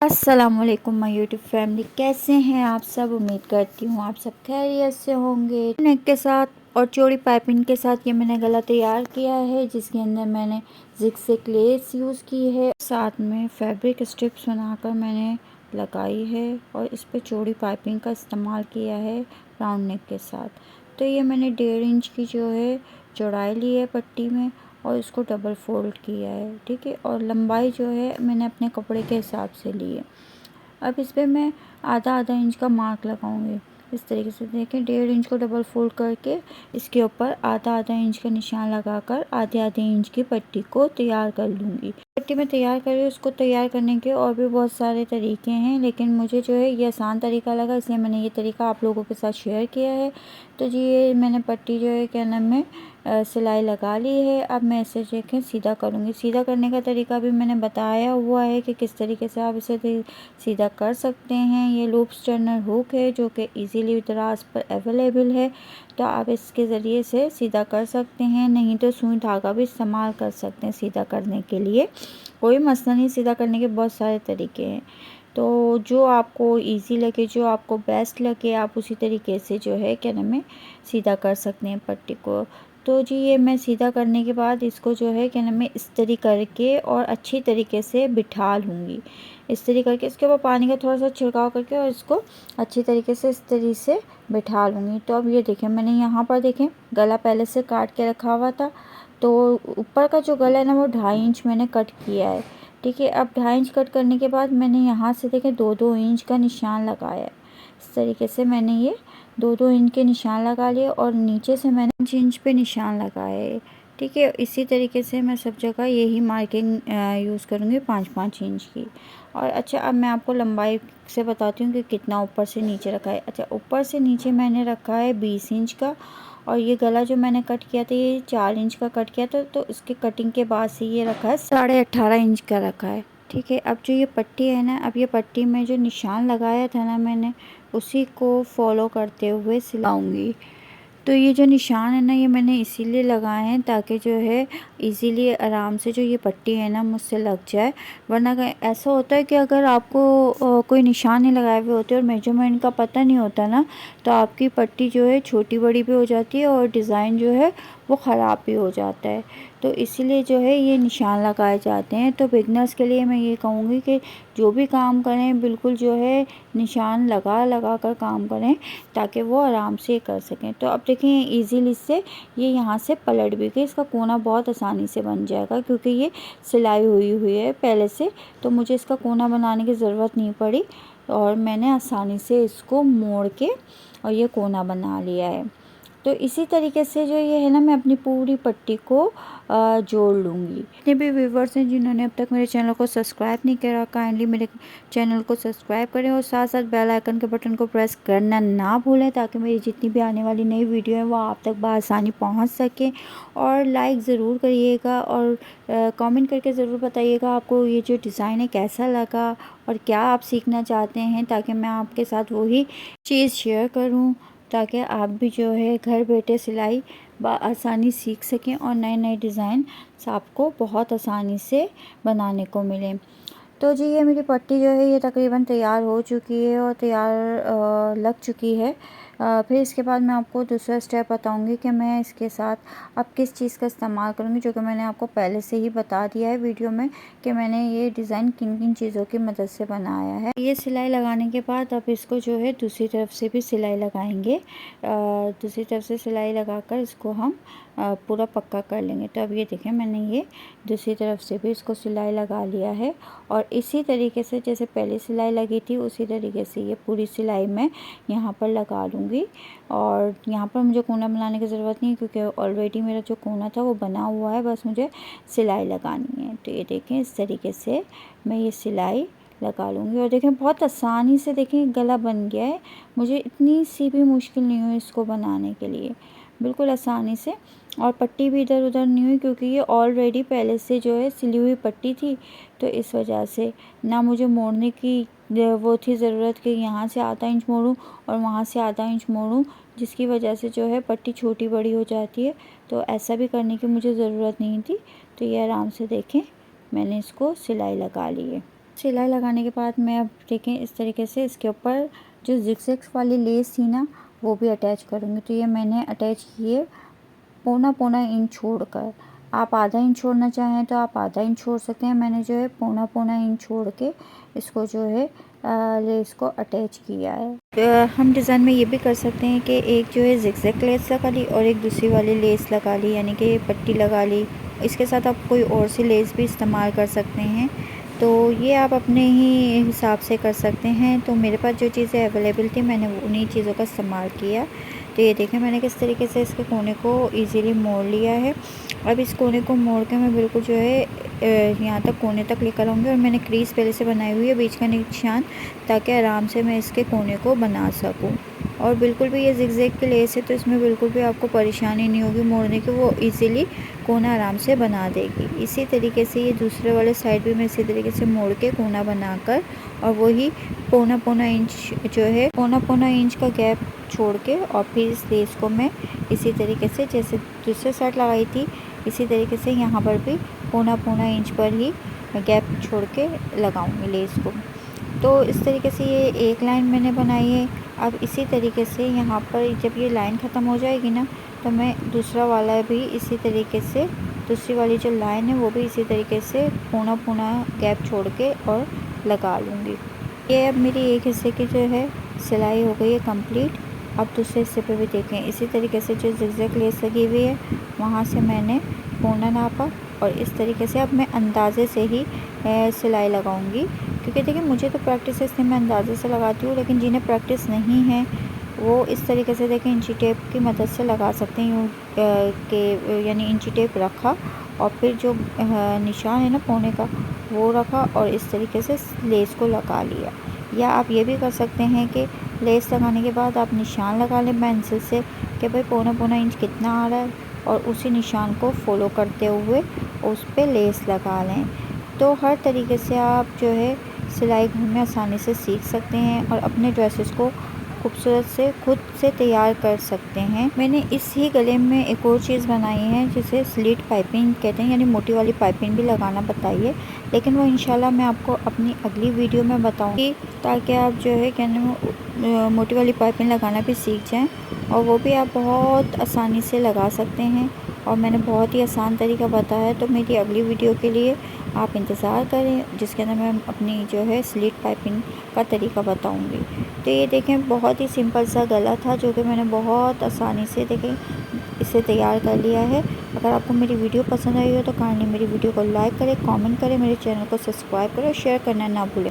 अस्सलामुअलैकुम my YouTube family, कैसे हैं आप सब। उम्मीद करती हूँ आप सब खैरियत से होंगे। नेक के साथ और चौड़ी पाइपिंग के साथ ये मैंने गला तैयार किया है, जिसके अंदर मैंने जिगज़ैग लेस यूज़ की है, साथ में फैब्रिक स्ट्रिप्स बनाकर मैंने लगाई है और इस पर चौड़ी पाइपिंग का इस्तेमाल किया है राउंड नेक के साथ। तो ये मैंने 1.5 इंच की जो है चौड़ाई ली है पट्टी में और इसको डबल फोल्ड किया है, ठीक है। और लंबाई जो है मैंने अपने कपड़े के हिसाब से ली है। अब इस पर मैं आधा इंच का मार्क लगाऊंगी। इस तरीके से देखें, 1.5 इंच को डबल फोल्ड करके इसके ऊपर आधा इंच का निशान लगाकर आधे इंच की पट्टी को तैयार कर लूँगी। पट्टी में तैयार कर रही हूँ। उसको तैयार करने के और भी बहुत सारे तरीके हैं, लेकिन मुझे जो है ये आसान तरीका लगा, इसलिए मैंने ये तरीका आप लोगों के साथ शेयर किया है। तो जी ये मैंने पट्टी जो है क्या नाम है सिलाई लगा ली है। अब मैं इसे देखें सीधा करूँगी। सीधा करने का तरीका भी मैंने बताया हुआ है कि किस तरीके से आप इसे सीधा कर सकते हैं। ये लूप्स टर्नर हुक है जो कि इजीली दराज पर अवेलेबल है, तो आप इसके ज़रिए से सीधा कर सकते हैं। नहीं तो सुई धागा भी इस्तेमाल कर सकते हैं सीधा करने के लिए, कोई मसला नहीं। सीधा करने के बहुत सारे तरीके हैं, तो जो आपको इजी लगे, जो आपको बेस्ट लगे, आप उसी तरीके से जो है क्या नाम है सीधा कर सकते हैं पट्टी को। तो जी ये मैं सीधा करने के बाद इसको जो है क्या नाम है इस तरीके करके और अच्छी तरीके से बिठा लूँगी। इस तरीके करके इसके ऊपर पानी का थोड़ा सा छिड़काव करके और इसको अच्छी तरीके से इस तरीके से बिठा लूँगी। तो अब ये देखें, मैंने यहाँ पर देखें गला पहले से काट के रखा हुआ था, तो ऊपर का जो गला है ना वो 2.5 इंच मैंने कट किया है, ठीक है। अब 2.5 इंच कट करने के बाद मैंने यहाँ से देखें 2 इंच का निशान लगाया है। इस तरीके से मैंने ये 2 इंच के निशान लगा लिए और नीचे से मैंने 5 इंच पे निशान लगाए है, ठीक है। इसी तरीके से मैं सब जगह यही मार्किंग यूज़ करूँगी 5 इंच की। और अच्छा, अब मैं आपको लंबाई से बताती हूँ कि कितना ऊपर से नीचे रखा है। अच्छा, ऊपर से नीचे मैंने रखा है 20 इंच का, और ये गला जो मैंने कट किया था ये 4 इंच का कट किया था, तो इसके कटिंग के बाद से ये रखा है 18.5 इंच का रखा है, ठीक है। अब जो ये पट्टी है ना, अब ये पट्टी में जो निशान लगाया था ना मैंने, उसी को फॉलो करते हुए सिलाऊंगी। तो ये जो निशान है ना ये मैंने इसीलिए लगाए हैं ताकि जो है इजीली आराम से जो ये पट्टी है ना मुझसे लग जाए। वरना ऐसा होता है कि अगर आपको कोई निशान नहीं लगाए हुए होते और मेजरमेंट का पता नहीं होता ना, तो आपकी पट्टी जो है छोटी बड़ी भी हो जाती है और डिज़ाइन जो है वो ख़राब भी हो जाता है। तो इसीलिए जो है ये निशान लगाए जाते हैं। तो बिगनर्स के लिए मैं ये कहूँगी कि जो भी काम करें बिल्कुल जो है निशान लगा कर काम करें, ताकि वो आराम से कर सकें। तो अब देखें इजीली से ये यहाँ से पलट भी गई। इसका कोना बहुत आसानी से बन जाएगा क्योंकि ये सिलाई हुई है पहले से, तो मुझे इसका कोना बनाने की ज़रूरत नहीं पड़ी और मैंने आसानी से इसको मोड़ के और ये कोना बना लिया है। तो इसी तरीके से जो ये है ना मैं अपनी पूरी पट्टी को जोड़ लूँगी। जितने भी व्यूवर्स हैं जिन्होंने अब तक मेरे चैनल को सब्सक्राइब नहीं करा, काइंडली मेरे चैनल को सब्सक्राइब करें और साथ साथ बेल आइकन के बटन को प्रेस करना ना भूलें, ताकि मेरी जितनी भी आने वाली नई वीडियो है वो आप तक बआसानी पहुँच सके। और लाइक ज़रूर करिएगा और कमेंट करके ज़रूर बताइएगा आपको ये जो डिज़ाइन है कैसा लगा और क्या आप सीखना चाहते हैं, ताकि मैं आपके साथ वही चीज़ शेयर करूँ, ताकि आप भी जो है घर बैठे सिलाई आसानी सीख सकें और नए नए डिज़ाइन आपको बहुत आसानी से बनाने को मिलें। तो जी ये मेरी पट्टी जो है ये तकरीबन तैयार हो चुकी है और तैयार लग चुकी है। फिर इसके बाद मैं आपको दूसरा स्टेप बताऊंगी कि मैं इसके साथ अब किस चीज़ का इस्तेमाल करूंगी, जो कि मैंने आपको पहले से ही बता दिया है वीडियो में कि मैंने ये डिज़ाइन किन किन चीज़ों की मदद से बनाया है। ये सिलाई लगाने के बाद अब इसको जो है दूसरी तरफ से भी सिलाई लगाएंगे। दूसरी तरफ से सिलाई लगाकर इसको हम पूरा पक्का कर लेंगे। तो अब ये देखें मैंने ये दूसरी तरफ से भी इसको सिलाई लगा लिया है और इसी तरीके से जैसे पहले सिलाई लगी थी उसी तरीके से ये पूरी सिलाई मैं यहाँ पर लगा लूँगी। और यहाँ पर मुझे कोना बनाने की ज़रूरत नहीं है क्योंकि ऑलरेडी मेरा जो कोना था वो बना हुआ है, बस मुझे सिलाई लगानी है। तो ये देखें इस तरीके से मैं ये सिलाई लगा लूँगी और देखें बहुत आसानी से देखें गला बन गया है। मुझे इतनी सी भी मुश्किल नहीं हुई इसको बनाने के लिए, बिल्कुल आसानी से। और पट्टी भी इधर उधर नहीं हुई क्योंकि ये ऑलरेडी पहले से जो है सिली हुई पट्टी थी, तो इस वजह से ना मुझे मोड़ने की वो थी ज़रूरत कि यहाँ से आधा इंच मोड़ूँ और वहाँ से आधा इंच मोड़ूँ, जिसकी वजह से जो है पट्टी छोटी बड़ी हो जाती है। तो ऐसा भी करने की मुझे ज़रूरत नहीं थी। तो ये आराम से देखें मैंने इसको सिलाई लगा ली है। सिलाई लगाने के बाद मैं अब देखें इस तरीके से इसके ऊपर जो जिगजैग वाली लेस थी ना वो भी अटैच करूँगी। तो ये मैंने अटैच किए पौना इंच छोड़कर। आप आधा इंच छोड़ना चाहें तो आप आधा इंच छोड़ सकते हैं। मैंने जो है पौना इंच छोड़ के इसको जो है लेस को अटैच किया है। हम डिज़ाइन में ये भी कर सकते हैं कि एक जो है जिगजैग लेस लगा ली और एक दूसरी वाली लेस लगा ली, यानी कि पट्टी लगा ली। इसके साथ आप कोई और सी लेस भी इस्तेमाल कर सकते हैं। तो ये आप अपने ही हिसाब से कर सकते हैं। तो मेरे पास जो चीज़ें अवेलेबल थी मैंने उन्हीं चीज़ों का इस्तेमाल किया। तो ये देखें मैंने किस तरीके से इसके कोने को इजीली मोड़ लिया है। अब इस कोने को मोड़ के मैं बिल्कुल जो है यहाँ तक कोने तक लेकर आऊँगी और मैंने क्रीज पहले से बनाई हुई है बीच का निशान, ताकि आराम से मैं इसके कोने को बना सकूँ। और बिल्कुल भी ये जिगजैग की लेस है तो इसमें बिल्कुल भी आपको परेशानी नहीं होगी मोड़ने की, वो इजीली कोना आराम से बना देगी। इसी तरीके से ये दूसरे वाले साइड भी मैं इसी तरीके से मोड़ के कोना बनाकर और वही पौना इंच जो है पौना इंच का गैप छोड़ के और फिर इस लेस को मैं इसी तरीके से जैसे दूसरे साइड लगाई थी इसी तरीके से यहाँ पर भी पौना इंच पर ही गैप छोड़ के लगाऊंगी लेस को। तो इस तरीके से ये एक लाइन मैंने बनाई है। अब इसी तरीके से यहाँ पर जब ये लाइन ख़त्म हो जाएगी ना तो मैं दूसरा वाला भी इसी तरीके से दूसरी वाली जो लाइन है वो भी इसी तरीके से पौना गैप छोड़ के और लगा लूँगी। ये अब मेरी एक हिस्से की जो है सिलाई हो गई है कंप्लीट। अब दूसरे हिस्से पे भी देखें इसी तरीके से जो जिगजैग लेस लगी हुई है वहाँ से मैंने पौना नापा और इस तरीके से अब मैं अंदाज़े से ही सिलाई लगाऊंगी, क्योंकि देखिए मुझे तो प्रैक्टिस है इसलिए मैं अंदाज़े से लगाती हूँ, लेकिन जिन्हें प्रैक्टिस नहीं है वो इस तरीके से देखें इंची टेप की मदद से लगा सकते हैं। यूँ के यानी इंची टेप रखा और फिर जो निशान है ना पौने का वो रखा और इस तरीके से लेस को लगा लिया। या आप ये भी कर सकते हैं कि लेस लगाने के बाद आप निशान लगा लें पेंसिल से कि भाई पौना इंच कितना आ रहा है और उसी निशान को फॉलो करते हुए उस पर लेस लगा लें। तो हर तरीके से आप जो है सिलाई घर में आसानी से सीख सकते हैं और अपने ड्रेसेस को खूबसूरत से खुद से तैयार कर सकते हैं। मैंने इस ही गले में एक और चीज़ बनाई है जिसे स्लिट पाइपिंग कहते हैं, यानी मोटी वाली पाइपिंग भी लगाना बताइए, लेकिन वो इंशाल्लाह मैं आपको अपनी अगली वीडियो में बताऊंगी, ताकि आप जो है कहने मोटी वाली पाइपिंग लगाना भी सीख जाएं और वो भी आप बहुत आसानी से लगा सकते हैं। और मैंने बहुत ही आसान तरीका बताया है। तो मेरी अगली वीडियो के लिए आप इंतज़ार करें जिसके अंदर मैं अपनी जो है स्लिट पाइपिंग का तरीका बताऊंगी। तो ये देखें बहुत ही सिंपल सा गला था जो कि मैंने बहुत आसानी से देखें इसे तैयार कर लिया है। अगर आपको मेरी वीडियो पसंद आई हो तो काइंडली मेरी वीडियो को लाइक करें, कमेंट करें, मेरे चैनल को सब्सक्राइब करें और शेयर करना ना भूलें।